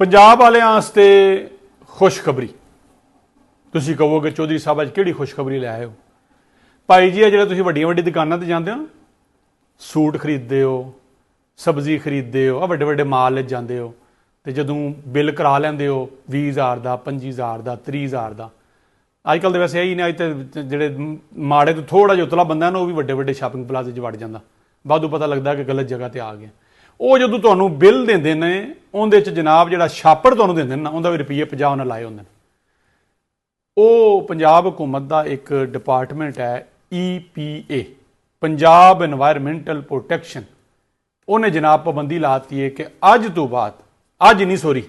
पंजाब वालियां वास्ते खुशखबरी। तुसीं कहोगे चौधरी साहब अज किहड़ी खुशखबरी लै आए हो। भाई जी जिहड़े तुसीं वड्डियां वड्डियां दुकानां ते जांदे हो, सूट खरीदते हो, सब्जी खरीदते हो, वड्डे वड्डे माल च जांदे हो, तो जदों बिल करा लैंदे हो 20,000 का 25,000 का 30,000 का। अजकल तो वैसे यही ने, अज तो जोड़े माड़े तो थोड़ा जिहा उतला बंदा है ना, वह भी वड्डे वड्डे शॉपिंग प्लाजे च वड़ जाता, वाधू पता लगता कि गलत जगह पर आ गया। वो जो तुहानूं बिल देंदे ने उहदे च जनाब जिहड़ा छापड़ तुहानूं देंदे ने ना, उहदा भी रुपये 50 उन्हें लाए होंदे ने। वो पंजाब हुकूमत का एक डिपार्टमेंट है EPA, पंजाब एनवायरमेंटल प्रोटैक्शन। उन्हें जनाब पाबंदी लाती है कि अज तो बाद, अज नहीं सॉरी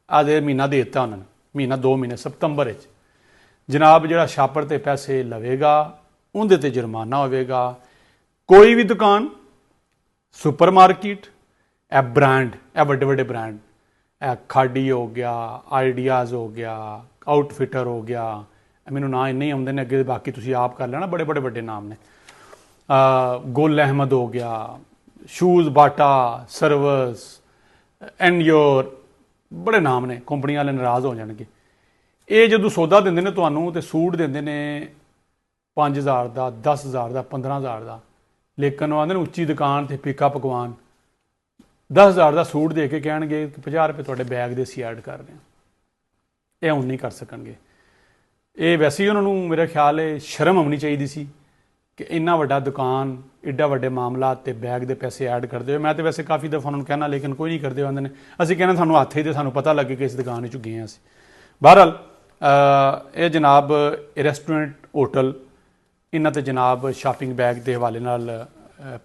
अज महीना दे दिता उन्होंने, महीना 2 महीने सितंबर जनाब जिहड़ा छापड़ ते पैसे लवेगा उहदे ते जुर्माना होवेगा। कोई भी दुकान, सुपर मार्केट, ए ब्रांड, ए वड्डे वड्डे ब्रांड, ए खाडी हो गया, आइडियाज़ हो गया, आउटफिटर हो गया, मैनू ना इन्ने ही आउंदे ने, अगे बाकी तुसीं आप कर लेना, बड़े बड़े वड्डे नाम ने। गुल अहमद हो गया, शूज़ बाटा, सर्वस, एंडयोर, बड़े नाम ने। कंपनी वाले नाराज़ हो जाएंगे। ये जो सौदा देंदे ने तुहानूं ते सूट देंदे ने 5,000 का, 10,000 का, 15,000 का, लेकिन वो आंदे उच्ची दुकान ते फिक्का पकवान 10,000 का सूट दे के कहे कि 50 रुपये तुहाडे बैग दे असीं ऐड कर रहे हैं। ये हुण नहीं कर सकणगे। ये वैसे ही उन्होंने मेरा ख्याल है शर्म आनी चाहिए सी कि इन्ना वड्डा दुकान, एड्डा वड्डे मामला ते बैग दे पैसे ऐड करते हो। मैं तो वैसे काफ़ी दफ़ा उन्होंने कहना, लेकिन कोई नहीं करते। आंदे ने असीं कहना सानूं हत्थ ही ते सानूं पता लगे कि इस दुकान चों गए असीं। बहरहाल ये जनाब रेस्टोरेंट, होटल, इन्हां ते जनाब शॉपिंग बैग के हवाले नाल,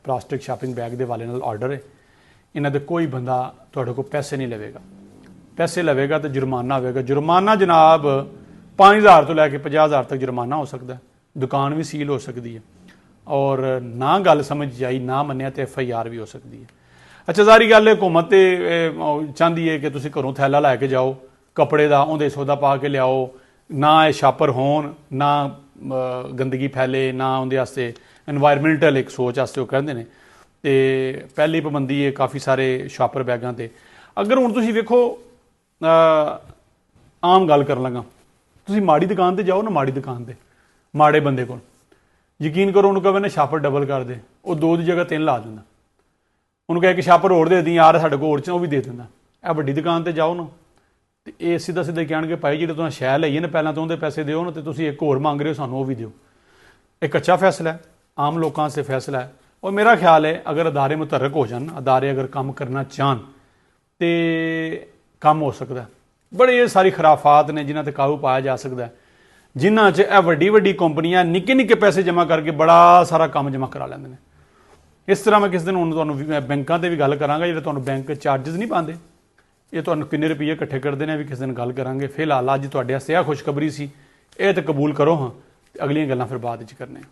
प्लास्टिक शॉपिंग बैग के हवाले नाल ऑर्डर है। इन्हां दे कोई बंदा तुहाडे कोल पैसे नहीं लवेगा। पैसे लवेगा तो जुर्माना होगा। जुर्माना जनाब 5,000 तो लैके 50,000 तक जुर्माना हो सकता है। दुकान भी सील हो सकती है, और ना गल समझ आई, ना मन्निया तो FIR भी हो सकती है। अच्छा, सारी गल हुकूमत चाहती है कि तुसीं घरों थैला लैके जाओ कपड़े का, उहदे सौदा पा के लियाओ, ना ये छापर होन, ना गंदगी फैले, ना उहदे वास्ते एनवायरमेंटल एक सोच वास्ते वो कहते हैं। तो पहली पाबंदी है काफ़ी सारे छापर बैगां ते। अगर हुण तुसीं वेखो, आम गल कर लगा, तुसीं माड़ी दुकान ते जाओ ना, माड़ी दुकान ते माड़े बंदे को यकीन करो, उन्होंने कहे ना छापर डबल कर दे, वो 2 की जगह 3 ला देंदा। उन्होंने कहे कि छापर होर दे दी यार साढ़े कोल होर, वो भी दे देंदा। ए वड्डी दुकान ते जाओ ना, तो ये सीधा सीधा कहणगे भाई जिहड़े तुसीं शै लईए ना पहलां तो उहदे पैसे दिओ ना, तो तुसीं एक होर मंग रहे हो, सानूं वो भी दिओ। एक अच्छा फैसला है, आम लोगों से फैसला है। और मेरा ख्याल है अगर अदारे मुतहरक हो जान, अदारे अगर काम करना चाहन तो काम हो सकता है। बड़े सारी खराफात ने जिन्हां ते काबू पाया जा सकता है, जिन्हां च ए वड्डी वड्डी कंपनियां निक्के निक्के पैसे जमा करके बड़ा सारा काम जमा करा लैंदे ने। इस तरह मैं किस दिन हुण तुहानूं बैंकां ते भी गल करांगा, जिहड़े तुहानूं बैंक चार्जिस नहीं पाते, ये तुहानूं किन्ने रुपये इकट्ठे करते हैं, भी किस दिन गल करांगे। फिलहाल अज तुहाडे वास्ते आ खुशखबरी सी, ये तो कबूल करो हाँ, अगलियां गल्लां फिर बाद च करने।